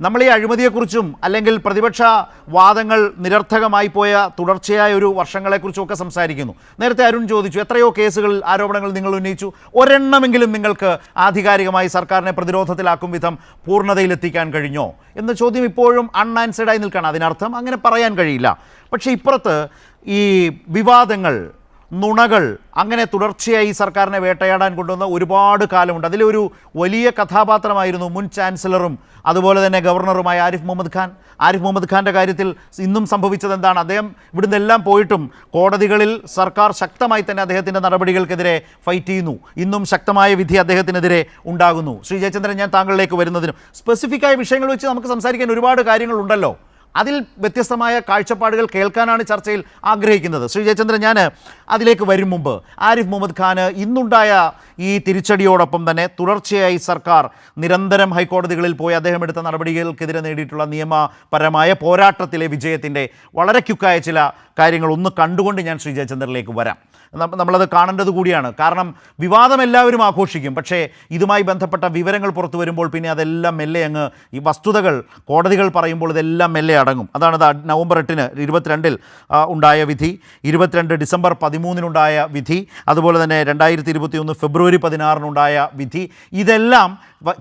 നമ്മൾ ഈ അഴിമതിയെക്കുറിച്ചും അല്ലെങ്കിൽ പ്രതിപക്ഷ വാദങ്ങൾ നിരർത്ഥകമായി പോയ തുടർച്ചയായ ഒരു വർഷങ്ങളെക്കുറിച്ചും ഒക്കെ സംസാരിക്കുന്നു. നേരത്തെ അരുൺ ചോദിച്ചു, എത്രയോ കേസുകൾ ആരോപണങ്ങൾ നിങ്ങൾ ഉന്നയിച്ചു, ഒരെണ്ണമെങ്കിലും നിങ്ങൾക്ക് ആധികാരികമായി സർക്കാരിനെ പ്രതിരോധത്തിലാക്കും വിധം പൂർണ്ണതയിലെത്തിക്കാൻ കഴിഞ്ഞോ എന്ന ചോദ്യം ഇപ്പോഴും അൺആൻസേർഡായി നിൽക്കുകയാണ്. അതിനർത്ഥം അങ്ങനെ പറയാൻ കഴിയില്ല. പക്ഷേ ഇപ്പുറത്ത് ഈ വിവാദങ്ങൾ, നുണകൾ അങ്ങനെ തുടർച്ചയായി സർക്കാരിനെ വേട്ടയാടാൻ കൊണ്ടുവന്ന ഒരുപാട് കാലമുണ്ട്. അതിലൊരു വലിയ കഥാപാത്രമായിരുന്നു മുൻ ചാൻസലറും അതുപോലെ തന്നെ ഗവർണറുമായ ആരിഫ് മുഹമ്മദ് ഖാൻ. ആരിഫ് മുഹമ്മദ് ഖാൻ്റെ കാര്യത്തിൽ ഇന്നും സംഭവിച്ചത് എന്താണ്? അദ്ദേഹം ഇവിടുന്ന് എല്ലാം പോയിട്ടും കോടതികളിൽ സർക്കാർ ശക്തമായി തന്നെ അദ്ദേഹത്തിൻ്റെ നടപടികൾക്കെതിരെ ഫൈറ്റ് ചെയ്യുന്നു. ഇന്നും ശക്തമായ വിധി അദ്ദേഹത്തിനെതിരെ ഉണ്ടാകുന്നു. ശ്രീ ജയചന്ദ്രൻ, ഞാൻ താങ്കളിലേക്ക് വരുന്നതിനും സ്പെസിഫിക്കായ വിഷയങ്ങൾ വെച്ച് നമുക്ക് സംസാരിക്കാൻ ഒരുപാട് കാര്യങ്ങളുണ്ടല്ലോ. അതിൽ വ്യത്യസ്തമായ കാഴ്ചപ്പാടുകൾ കേൾക്കാനാണ് ചർച്ചയിൽ ആഗ്രഹിക്കുന്നത്. ശ്രീ ജയചന്ദ്രൻ, ഞാൻ അതിലേക്ക് വരും മുമ്പ് ആരിഫ് മുഹമ്മദ് ഖാന് ഇന്നുണ്ടായ ഈ തിരിച്ചടിയോടൊപ്പം തന്നെ തുടർച്ചയായി സർക്കാർ നിരന്തരം ഹൈക്കോടതികളിൽ പോയി അദ്ദേഹം എടുത്ത നടപടികൾക്കെതിരെ നേടിയിട്ടുള്ള നിയമപരമായ പോരാട്ടത്തിലെ വിജയത്തിൻ്റെ വളരെ ക്യുക്കായ ചില കാര്യങ്ങൾ ഒന്ന് കണ്ടുകൊണ്ട് ഞാൻ ശ്രീ ജയചന്ദ്രനിലേക്ക് വരാം. നമ്മളത് കാണേണ്ടത് കൂടിയാണ്. കാരണം വിവാദം എല്ലാവരും ആഘോഷിക്കും, പക്ഷേ ഇതുമായി ബന്ധപ്പെട്ട വിവരങ്ങൾ പുറത്തു വരുമ്പോൾ പിന്നെ അതെല്ലാം മെല്ലെ അങ്ങ് ഈ വസ്തുതകൾ കോടതികൾ പറയുമ്പോൾ ഇതെല്ലാം മെല്ലെ അടങ്ങും. അതാണ് നവംബർ 8-ന് 22-ൽ ഉണ്ടായ വിധി, 22 ഡിസംബർ 13-നുണ്ടായ വിധി, അതുപോലെ തന്നെ 2021 ഫെബ്രുവരി 16-നുണ്ടായ വിധി. ഇതെല്ലാം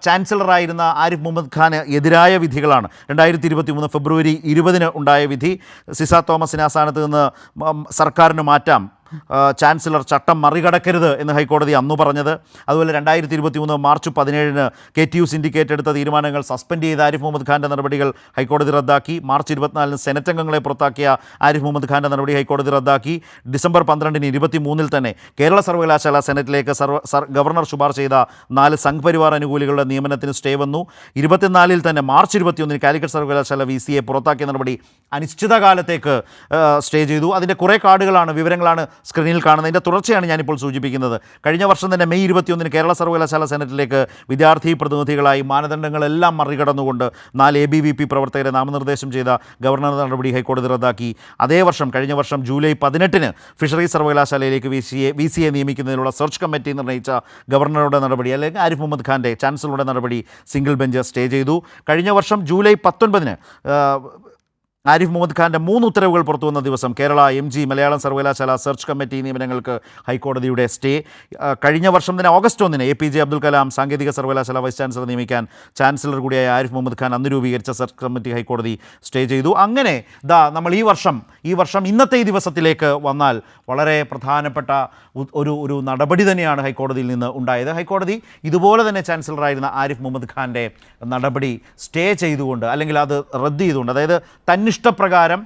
ചാൻസലറായിരുന്ന ആരിഫ് മുഹമ്മദ് ഖാന് എതിരായ വിധികളാണ്. 2023 ഫെബ്രുവരി 20-ന് ഉണ്ടായ വിധി, സിസ തോമസിനെ ആ സ്ഥാനത്ത് നിന്ന് സർക്കാരിന് മാറ്റാം, ചാൻസലർ ചട്ടം മറികടക്കരുത് എന്ന് ഹൈക്കോടതി അന്നു പറഞ്ഞത്. അതുപോലെ 2023 മാർച്ച് 17-ന് KTU സിൻഡിക്കേറ്റ് എടുത്ത തീരുമാനങ്ങൾ സസ്പെൻഡ് ചെയ്ത ആരിഫ് മുഹമ്മദ് ഖാൻ്റെ നടപടികൾ ഹൈക്കോടതി റദ്ദാക്കി. മാർച്ച് 24-ന് സെനറ്റ് അംഗങ്ങളെ പുറത്താക്കിയ ആരിഫ് മുഹമ്മദ് ഖാൻ്റെ നടപടി ഹൈക്കോടതി റദ്ദാക്കി. ഡിസംബർ 12-ന് 23-ൽ തന്നെ കേരള സർവകലാശാല സെനറ്റിലേക്ക് ഗവർണർ ശുപാർശ ചെയ്ത 4 സംഘ് പരിവാർ അനുകൂലികളുടെ നിയമനത്തിന് സ്റ്റേ വന്നു. 24-ൽ തന്നെ മാർച്ച് 21-ന് കാലിക്കറ്റ് സർവകലാശാല VC-യെ പുറത്താക്കിയ നടപടി അനിശ്ചിതകാലത്തേക്ക് സ്റ്റേ ചെയ്തു. അതിൻ്റെ കുറേ കാർഡുകളാണ്, വിവരങ്ങളാണ് സ്ക്രീനിൽ കാണുന്നതിൻ്റെ തുടർച്ചയാണ് ഞാനിപ്പോൾ സൂചിപ്പിക്കുന്നത്. കഴിഞ്ഞ വർഷം തന്നെ മെയ് 21-ന് കേരള സർവകലാശാല സെനറ്റിലേക്ക് വിദ്യാർത്ഥി പ്രതിനിധികളായി മാനദണ്ഡങ്ങളെല്ലാം മറികടന്നുകൊണ്ട് 4 ABVP പ്രവർത്തകരെ നാമനിർദ്ദേശം ചെയ്ത ഗവർണറുടെ നടപടി ഹൈക്കോടതി റദ്ദാക്കി. അതേ വർഷം, കഴിഞ്ഞ വർഷം ജൂലൈ 18-ന് ഫിഷറീസ് സർവകലാശാലയിലേക്ക് VC-യെ നിയമിക്കുന്നതിനുള്ള സെർച്ച് കമ്മിറ്റി നിർണ്ണയിച്ച ഗവർണറുടെ നടപടി അല്ലെങ്കിൽ ആരിഫ് മുഹമ്മദ് ഖാൻ്റെ ചാൻസലറുടെ നടപടി സിംഗിൾ ബെഞ്ച് സ്റ്റേ ചെയ്തു. കഴിഞ്ഞ വർഷം ജൂലൈ 19-ന് ആരിഫ് മുഹമ്മദ് ഖാൻ്റെ 3 ഉത്തരവുകൾ പുറത്തു വന്ന ദിവസം കേരള MG മലയാളം സർവകലാശാല സെർച്ച് കമ്മിറ്റി നിയമനങ്ങൾക്ക് ഹൈക്കോടതിയുടെ സ്റ്റേ. കഴിഞ്ഞ വർഷം തന്നെ ഓഗസ്റ്റ് 1-ന് APJ അബ്ദുൽ കലാം സാങ്കേതിക സർവകലാശാല വൈസ് ചാൻസലർ നിയമിക്കാൻ ചാൻസലർ കൂടിയായ ആരിഫ് മുഹമ്മദ് ഖാൻ അന്ന് രൂപീകരിച്ച സെർച്ച് കമ്മിറ്റി ഹൈക്കോടതി സ്റ്റേ ചെയ്തു. അങ്ങനെ നമ്മൾ ഈ വർഷം ഇന്നത്തെ ഈ ദിവസത്തിലേക്ക് വന്നാൽ വളരെ പ്രധാനപ്പെട്ട ഒരു നടപടി തന്നെയാണ് ഹൈക്കോടതിയിൽ നിന്ന് ഉണ്ടായത്. ഹൈക്കോടതി ഇതുപോലെ തന്നെ ചാൻസലറായിരുന്ന ആരിഫ് മുഹമ്മദ് ഖാൻ്റെ നടപടി സ്റ്റേ ചെയ്തുകൊണ്ട് അല്ലെങ്കിൽ അത് റദ്ദ് ചെയ്തുകൊണ്ട്, അതായത് തന്നിഷ്ടപ്രകാരം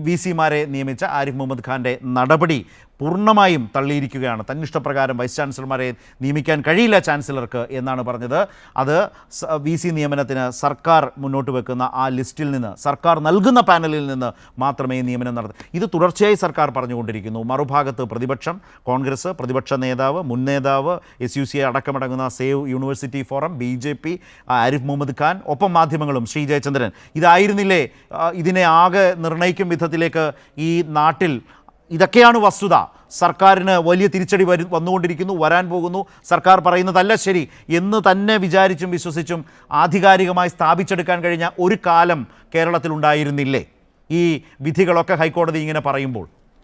VC-മാരെ നിയമിച്ച ആരിഫ് മുഹമ്മദ് ഖാൻ്റെ നടപടി പൂർണ്ണമായും തള്ളിയിരിക്കുകയാണ്. തന്നിഷ്ടപ്രകാരം വൈസ് ചാൻസലർമാരെ നിയമിക്കാൻ കഴിയില്ല ചാൻസലർക്ക് എന്നാണ് പറഞ്ഞത്. അത് VC നിയമനത്തിന് സർക്കാർ മുന്നോട്ട് വെക്കുന്ന ആ ലിസ്റ്റിൽ നിന്ന്, സർക്കാർ നൽകുന്ന പാനലിൽ നിന്ന് മാത്രമേ നിയമനം നടത്തൂ. ഇത് തുടർച്ചയായി സർക്കാർ പറഞ്ഞുകൊണ്ടിരിക്കുന്നു. മറുഭാഗത്ത് പ്രതിപക്ഷം, കോൺഗ്രസ്, പ്രതിപക്ഷ നേതാവ്, മുൻ നേതാവ്, SUC അടക്കമടങ്ങുന്ന save university forum, BJP, Arif Muhammad Khan, ഒപ്പം മാധ്യമങ്ങളും. ശ്രീ ജയചന്ദ്രൻ, ഇതായിരുന്നില്ലേ ഇതിനെ ആകെ നിർണ്ണയിക്കും വിധത്തിലേക്ക് ഈ നാട്ടിൽ? ഇതൊക്കെയാണ് വസ്തുത. സർക്കാരിന് വലിയ തിരിച്ചടി വന്നുകൊണ്ടിരിക്കുന്നു, വരാൻ പോകുന്നു. സർക്കാർ പറയുന്നതല്ല ശരി എന്ന് തന്നെ വിചാരിച്ചും വിശ്വസിച്ചും ആധികാരികമായി സ്ഥാപിച്ചെടുക്കാൻ കഴിഞ്ഞ ഒരു കാലം കേരളത്തിലുണ്ടായിരുന്നില്ലേ ഈ വിധികളൊക്കെ ഹൈക്കോടതി ഇങ്ങനെ പറയുമ്പോൾ?